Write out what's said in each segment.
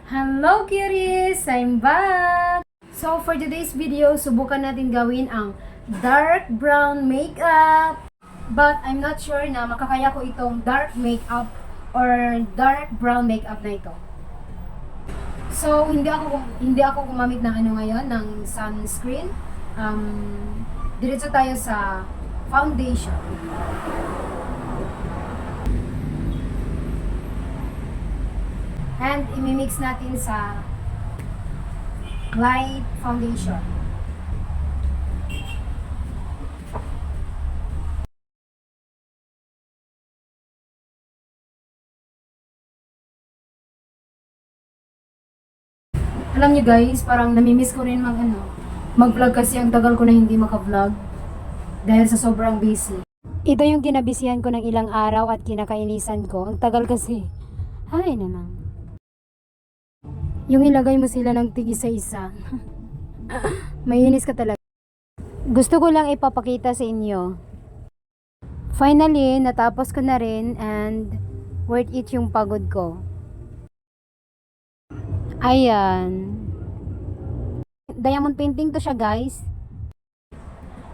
Hello cuties! I'm back! So for today's video, subukan natin gawin ang dark brown makeup. But I'm not sure na makakaya ko itong dark makeup or dark brown makeup na ito. So hindi ako gumamit ng ano ngayon, ng sunscreen. Diretso tayo sa foundation. And imimix natin sa light foundation. Alam niyo guys, parang namimiss ko rin mag-vlog kasi ang tagal ko na hindi maka-vlog dahil sa sobrang busy. Ito yung kinabisihan ko ng ilang araw at kinakainisan ko. Ang tagal kasi. Ay naman. Yung ilagay mo sila ng tig-isa-isa. Mainis ka talaga. Gusto ko lang ipapakita sa inyo. Finally, natapos ko na rin and worth it yung pagod ko. Ayan. Diamond painting to siya guys.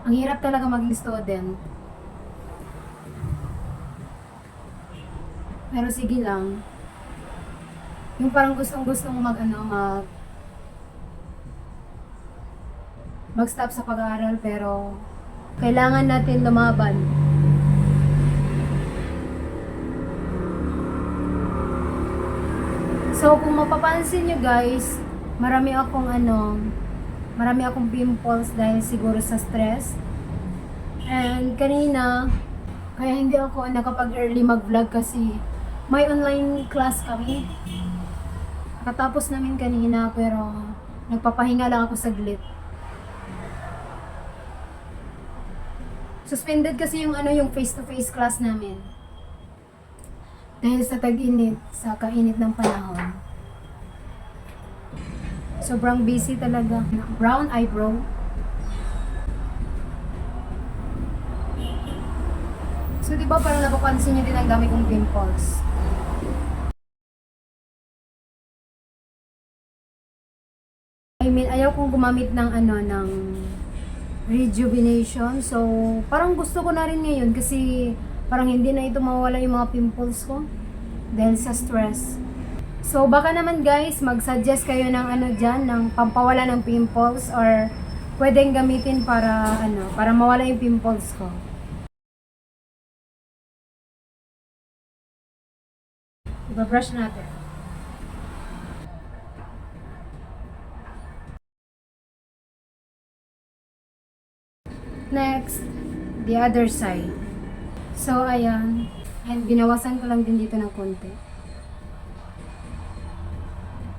Ang hirap talaga maging student. Pero sige lang. Yung parang gustong-gusto mo mag-stop sa pag-aaral pero kailangan natin lumaban. So kung mapapansin nyo guys, marami akong pimples dahil siguro sa stress. And kanina, kaya hindi ako nakapag-early mag-vlog kasi may online class kami. Nakatapos namin kanina pero nagpapahinga lang ako saglit. Suspended kasi yung face-to-face class namin. Dahil sa tag-init, sa kainit ng panahon. Sobrang busy talaga. Brown eyebrow. So diba parang napapansin nyo din ang dami kong pimples. I mean, ayaw kong gumamit ng rejuvenation. So, parang gusto ko na rin ngayon kasi parang hindi na ito mawala yung mga pimples ko dahil sa stress. So, baka naman guys, mag-suggest kayo ng dyan, ng pampawala ng pimples or pwedeng gamitin para mawala yung pimples ko. Iba-brush natin. Next, the other side. So, ayan. And binawasan ko lang din dito ng konti.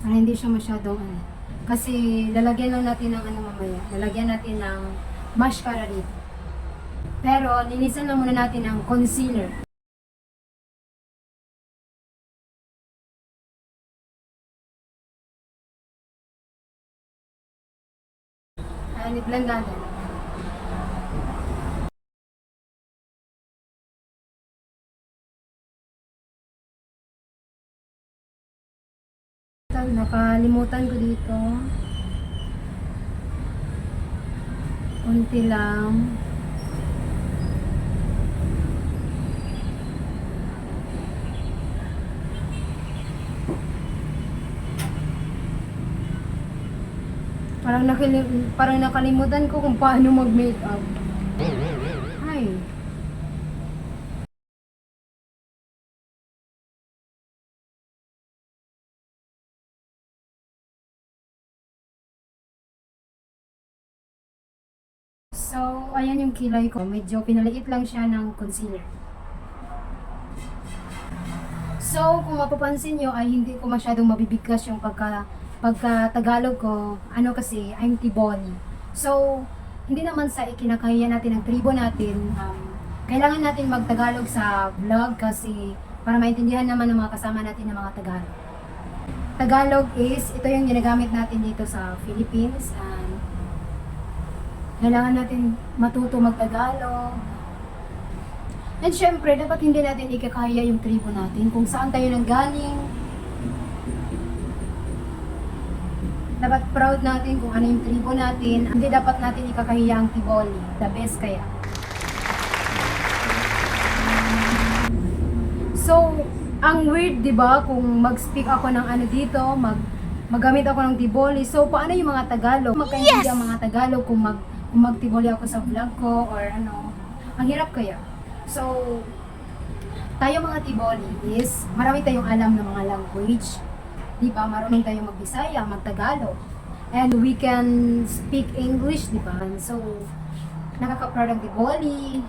Para hindi siya masyadong Kasi lalagyan lang natin ng mamaya. Lalagyan natin ng mascara dito. Pero, linisan lang muna natin ang concealer. Ayan, i-blend natin. Nakalimutan ko dito. Konti lang. Parang nakalimutan ko kung paano mag-makeup. Ay. So, ayan yung kilay ko. Medyo pinaliit lang siya ng concealer. So, kung mapapansin nyo ay hindi ko masyadong mabibigkas yung pagka-Tagalog ko. Kasi, I'm Tiboni. So, hindi naman sa ikinakaya natin ang tribo natin. Kailangan natin mag-Tagalog sa vlog kasi para maintindihan naman ng mga kasama natin ng mga Tagalog. Tagalog is, ito yung ginagamit natin dito sa Philippines. Kailangan natin matuto mag-Tagalog. And syempre, dapat hindi natin ikakaya yung tribo natin kung saan tayo nanggaling. Dapat proud natin kung ano yung tribo natin. Hindi dapat natin ikakahiya ang Tiboli. The best kaya. So, ang weird, 'di ba, kung mag-speak ako ng ano dito, magamit ako ng Tiboli. So, paano yung mga Tagalog? Magkaintindi ang mga Tagalog kung mag-Tiboli ako sa vlog ko or ano. Ang hirap kaya. So, tayo mga Tiboli is marami tayong alam ng mga language. 'Di ba? Marunong tayong mag-Bisaya, mag-Tagalog. And we can speak English, 'di ba? So, nakaka-proud ang Tiboli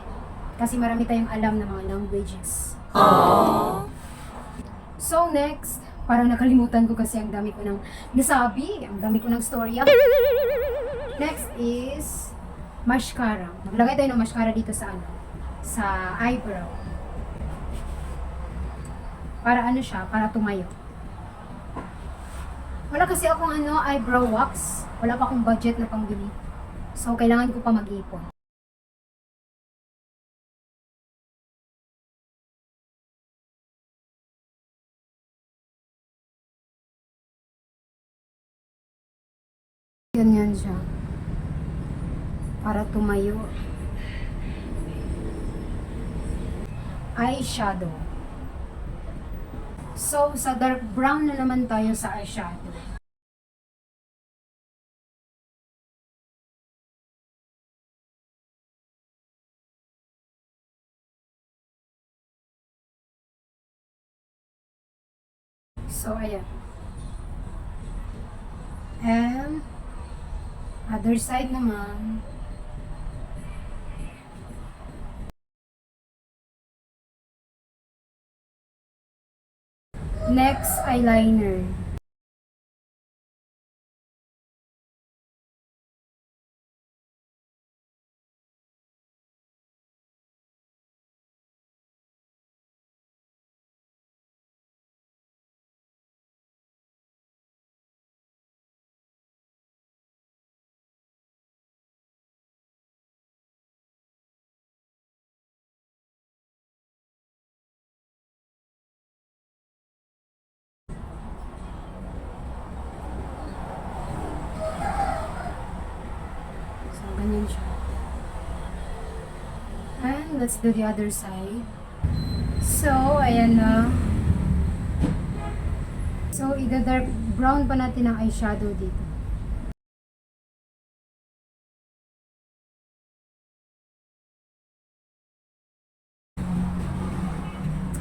kasi marami tayong alam ng mga languages. So next, parang nakalimutan ko kasi ang dami ko ng nasabi, ang dami ko ng storya. Next is mascara. Maglagay tayo ng mascara dito sa ano, sa eyebrow. Para ano siya, para tumayo. Wala kasi akong ano, eyebrow wax. Wala pa akong budget na pangbili. So kailangan ko pa mag-ipon. Ganyan siya. Para tumayo. Eyeshadow. So, sa dark brown na naman tayo sa eyeshadow. So, ayan. And, other side naman. Next, eyeliner. So, ganyan siya. And let's do the other side. So, ayan na. So, ida-dark brown pa natin ang eyeshadow dito.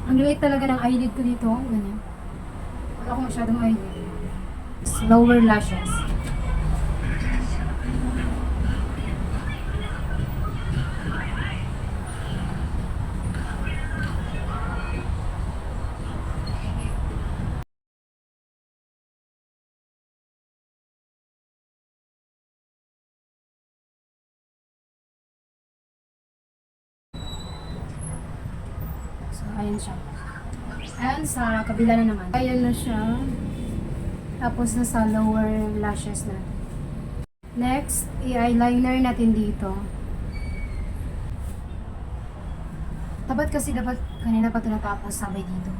Ang liit talaga ng eyelid ko dito. Ganyan. Wala akong masyadong eyelid. Lower lashes. So, ayan siya. Ayan, sa kabila na naman. Ayan na siya. Tapos, nasa lower lashes na. Next, i-eyeliner natin dito. Dapat kasi kanina pa ito natapos sabay dito.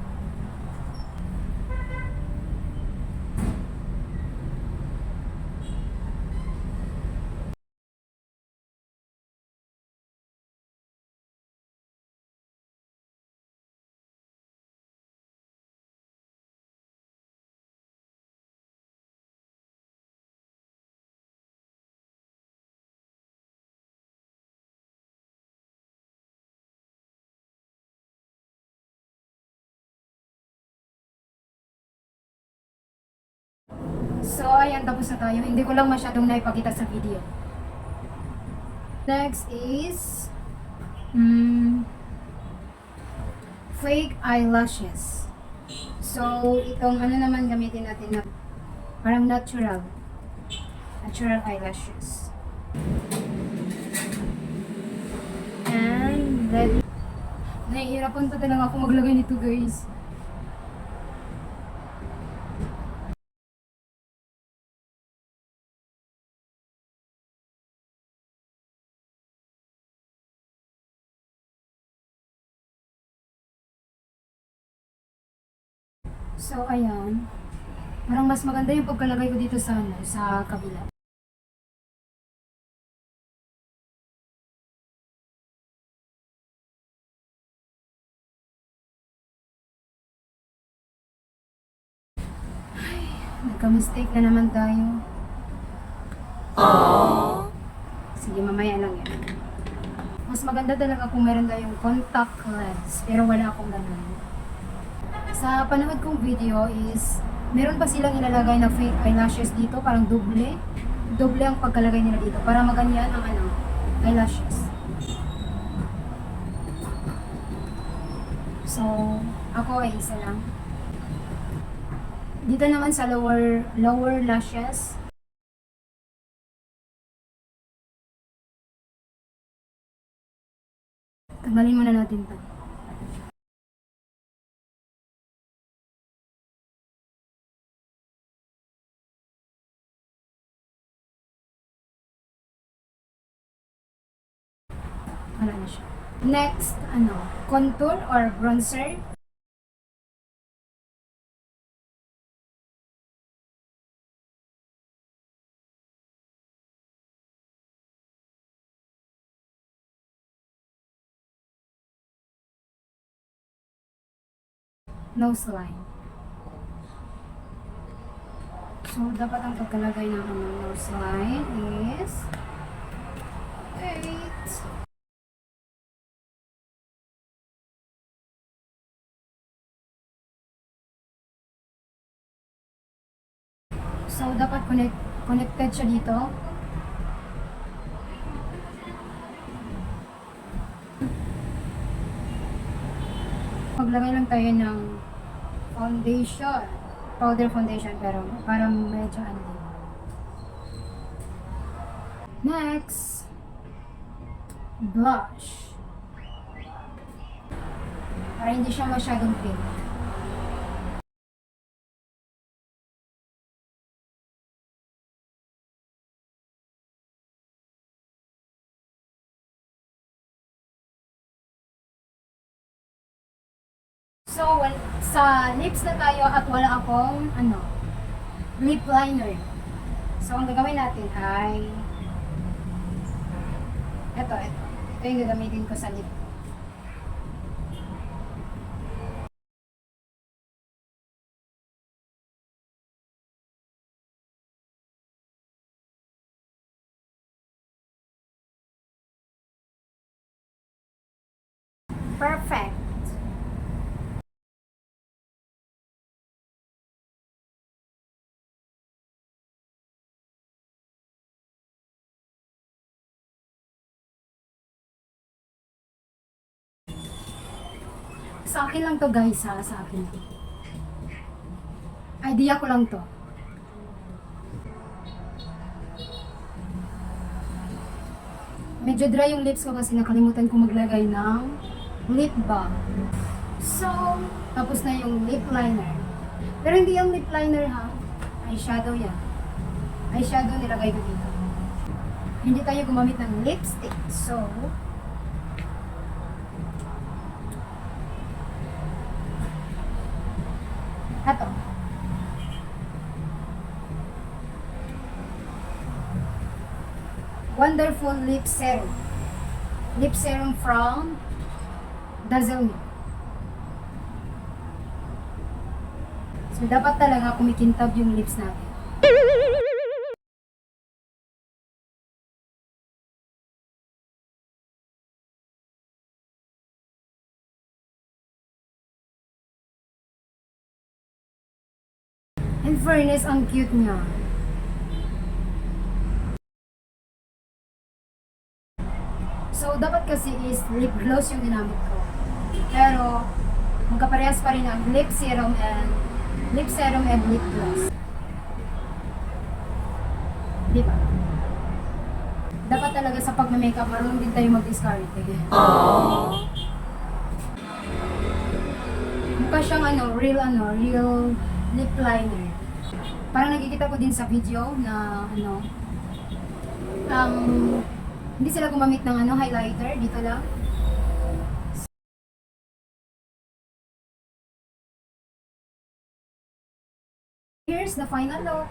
So, ayan, tapos na tayo. Hindi ko lang masyadong naipakita sa video. Next is fake eyelashes. So, itong ano naman gamitin natin na parang natural eyelashes. And ready. Nahihirapan pa talaga ako maglagay nito, guys. So, ayan. Parang mas maganda yung pagkalagay ko dito sa, ano, sa kabila. Nagka-mistake na naman tayo. Sige, mamaya lang yan. Mas maganda talaga kung meron tayong contact lens, pero wala akong ganun. Sa panood kong video is, meron pa silang ilalagay na fake eyelashes dito, parang doble. Doble ang pagkalagay nila dito, para maganyan ang ano, eyelashes. So, ako ay isa lang. Dito naman sa lower lashes, tanggalin muna natin to. Wala na siya. Next, ano, contour or bronzer. Nose line. So, dapat ang pagkalagay ng ano, nose line is 8. So, dapat connected siya dito. Maglagay lang tayo ng foundation. Powder foundation, pero para medyo ano din. Next, blush. Para hindi siya masyadong pink. So, sa lips na tayo at wala akong, ano, lip liner. So, ang gagawin natin ay, ito. Ito yung gagamitin ko sa lip. Perfect. Sa akin lang to guys ha, sa akin to. Idea ko lang to. Medyo dry yung lips ko kasi nakalimutan ko maglagay ng lip balm. So, tapos na yung lip liner. Pero hindi yung lip liner ha, eyeshadow yan. Eyeshadow nilagay ko dito. Hindi tayo gumamit ng lipstick. So, ito. Wonderful lip serum. Lip serum from Dazzle Me. So, dapat talaga kumikintab yung lips natin. In fairness, ang cute niya. So, dapat kasi is lip gloss yung ginamit ko. Pero, magkaparehas pa rin ang lip serum and lip gloss. Di ba? Dapat talaga sa pag-makeup, marunong din tayo mag-discard. Mukha siyang real lip liner. Parang nakikita ko din sa video na hindi sila gumamit ng highlighter, dito lang. Here's is the final look.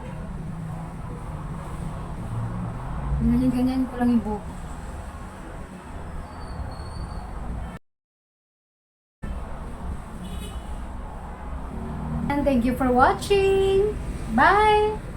Ganyan ko lang yung buhok. And thank you for watching. Bye!